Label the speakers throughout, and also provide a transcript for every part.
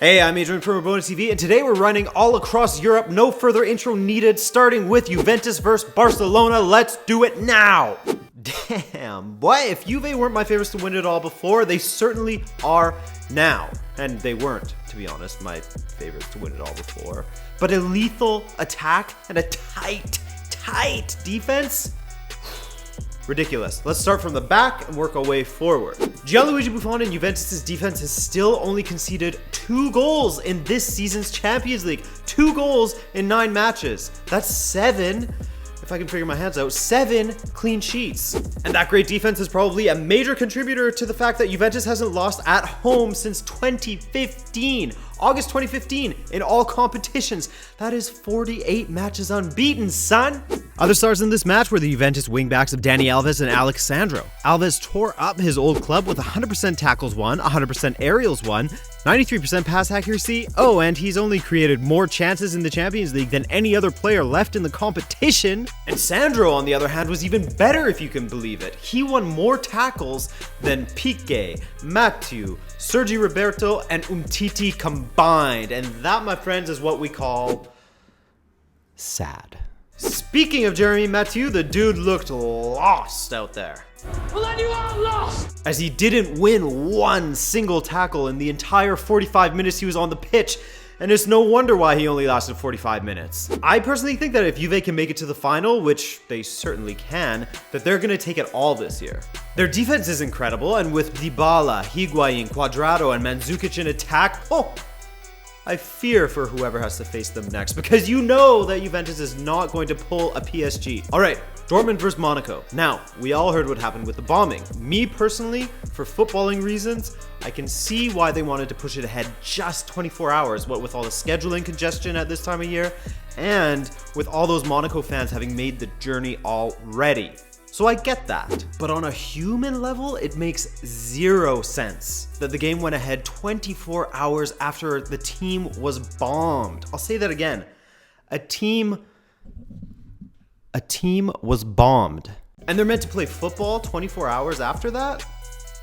Speaker 1: Hey, I'm Adrian from Rabona TV, and today we're running all across Europe. No further intro needed, starting with Juventus versus Barcelona. Let's do it now! Damn, boy, if Juve weren't my favorites to win it all before, they certainly are now. And they weren't, to be honest, my favorites to win it all before. But a lethal attack and a tight defense? Ridiculous. Let's start from the back and work our way forward. Gianluigi Buffon and Juventus' defense has still only conceded 2 goals in this season's Champions League. 2 goals in 9 matches. That's 7, if I can figure my hands out, 7 clean sheets. And that great defense is probably a major contributor to the fact that Juventus hasn't lost at home since 2015. August 2015 in all competitions. That is 48 matches unbeaten, son. Other stars in this match were the Juventus wingbacks of Dani Alves and Alex Sandro. Alves tore up his old club with 100% tackles won, 100% aerials won, 93% pass accuracy. Oh, and he's only created more chances in the Champions League than any other player left in the competition. And Sandro, on the other hand, was even better, if you can believe it. He won more tackles than Piqué, Mathieu, Sergi Roberto, and Umtiti combined. And that, my friends, is what we call sad. Speaking of Jeremy Mathieu, the dude looked lost out there.
Speaker 2: Well, then you are lost!
Speaker 1: As he didn't win one single tackle in the entire 45 minutes he was on the pitch. And it's no wonder why he only lasted 45 minutes. I personally think that if Juve can make it to the final, which they certainly can, that they're going to take it all this year. Their defense is incredible, and with Dybala, Higuain, Cuadrado, and Mandzukic in attack, I fear for whoever has to face them next, because you know that Juventus is not going to pull a PSG. All right, Dortmund versus Monaco. Now, we all heard what happened with the bombing. Me personally, for footballing reasons, I can see why they wanted to push it ahead just 24 hours, what with all the scheduling congestion at this time of year, and with all those Monaco fans having made the journey already. So I get that. But on a human level, it makes 0 sense that the game went ahead 24 hours after the team was bombed. I'll say that again. A team was bombed. And they're meant to play football 24 hours after that?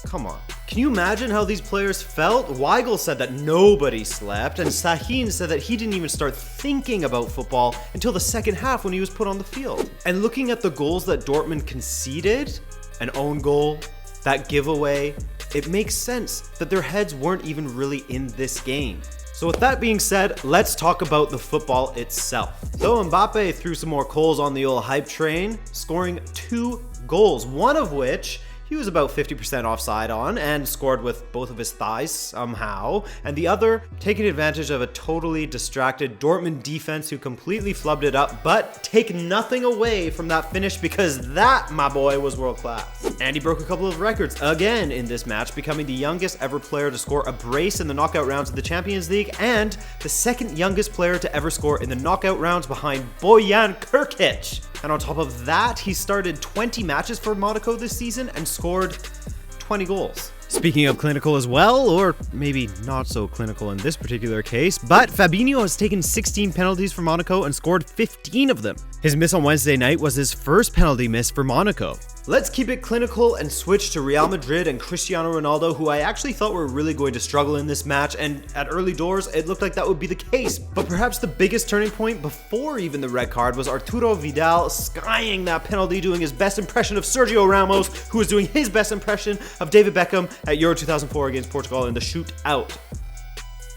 Speaker 1: Come on. Can you imagine how these players felt? Weigl said that nobody slept, and Sahin said that he didn't even start thinking about football until the second half when he was put on the field. And looking at the goals that Dortmund conceded, an own goal, that giveaway, it makes sense that their heads weren't even really in this game. So with that being said, let's talk about the football itself. So Mbappé threw some more coals on the old hype train, scoring 2 goals, one of which he was about 50% offside on and scored with both of his thighs somehow, and the other taking advantage of a totally distracted Dortmund defense who completely flubbed it up, but take nothing away from that finish because that, my boy, was world class. And he broke a couple of records again in this match, becoming the youngest ever player to score a brace in the knockout rounds of the Champions League and the second youngest player to ever score in the knockout rounds behind Bojan Krkic. And on top of that, he started 20 matches for Monaco this season and scored 20 goals. Speaking of clinical as well, or maybe not so clinical in this particular case, but Fabinho has taken 16 penalties for Monaco and scored 15 of them. His miss on Wednesday night was his first penalty miss for Monaco. Let's keep it clinical and switch to Real Madrid and Cristiano Ronaldo, who I actually thought were really going to struggle in this match, and at early doors, it looked like that would be the case. But perhaps the biggest turning point before even the red card was Arturo Vidal skying that penalty, doing his best impression of Sergio Ramos, who was doing his best impression of David Beckham at Euro 2004 against Portugal in the shootout.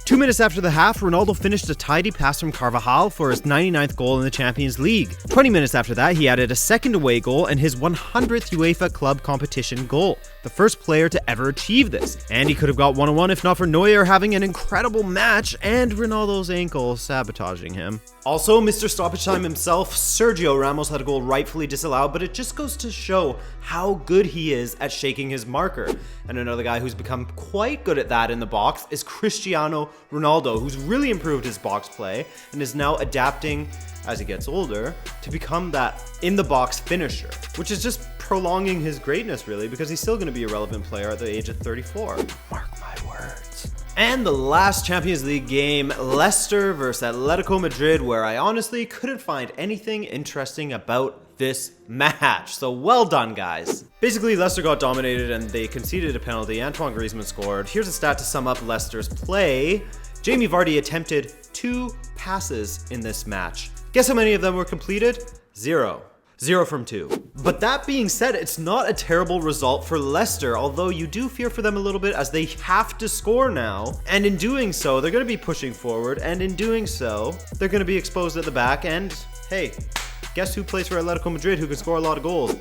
Speaker 1: 2 minutes after the half, Ronaldo finished a tidy pass from Carvajal for his 99th goal in the Champions League. 20 minutes after that, he added a second away goal and his 100th UEFA club competition goal, the first player to ever achieve this. And he could have got 1-1 if not for Neuer having an incredible match and Ronaldo's ankle sabotaging him. Also, Mr. Stoppage Time himself, Sergio Ramos, had a goal rightfully disallowed, but it just goes to show how good he is at shaking his marker. And another guy who's become quite good at that in the box is Cristiano Ronaldo, who's really improved his box play and is now adapting as he gets older to become that in-the-box finisher, which is just prolonging his greatness really, because he's still going to be a relevant player at the age of 34. Mark my words. And the last Champions League game, Leicester versus Atletico Madrid, where I honestly couldn't find anything interesting about this match. So well done, guys. Basically, Leicester got dominated and they conceded a penalty. Antoine Griezmann scored. Here's a stat to sum up Leicester's play. Jamie Vardy attempted 2 passes in this match. Guess how many of them were completed? 0. 0 from 2. But that being said, it's not a terrible result for Leicester, although you do fear for them a little bit as they have to score now. And in doing so, they're going to be pushing forward, and in doing so, they're going to be exposed at the back. And hey, guess who plays for Atletico Madrid who can score a lot of goals?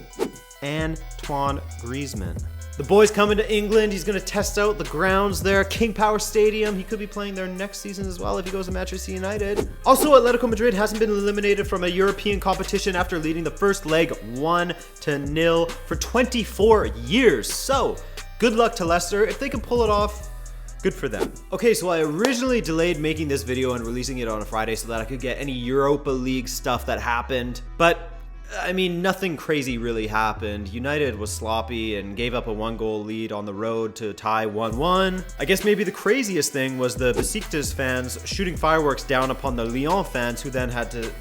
Speaker 1: Antoine Griezmann. The boy's coming to England. He's going to test out the grounds there. King Power Stadium. He could be playing there next season as well if he goes to Manchester United. Also, Atletico Madrid hasn't been eliminated from a European competition after leading the first leg 1-0 for 24 years. So, good luck to Leicester. If they can pull it off, good for them. Okay, so I originally delayed making this video and releasing it on a Friday so that I could get any Europa League stuff that happened. But I mean, nothing crazy really happened. United was sloppy and gave up a 1-goal lead on the road to tie 1-1. I guess maybe the craziest thing was the Besiktas fans shooting fireworks down upon the Lyon fans, who then had to,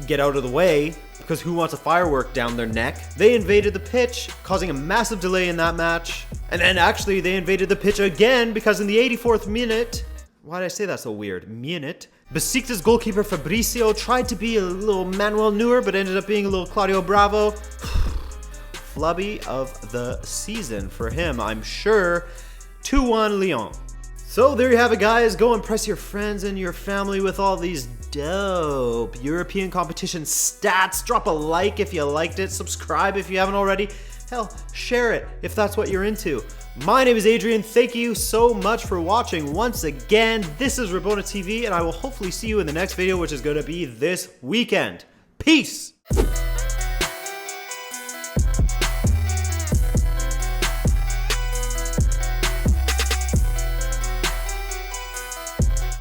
Speaker 1: get out of the way because who wants a firework down their neck? They invaded the pitch, causing a massive delay in that match. And then actually they invaded the pitch again because in the 84th minute, why did I say that so weird? Minute. Besiktas goalkeeper Fabrizio tried to be a little Manuel Neuer, but ended up being a little Claudio Bravo. Flubby of the season for him, I'm sure. 2-1 Lyon. So there you have it, guys. Go impress your friends and your family with all these dope European competition stats. Drop a like if you liked it. Subscribe if you haven't already. Hell, share it if that's what you're into. My name is Adrian. Thank you so much for watching once again. This is Rabona TV, and I will hopefully see you in the next video, which is going to be this weekend. Peace!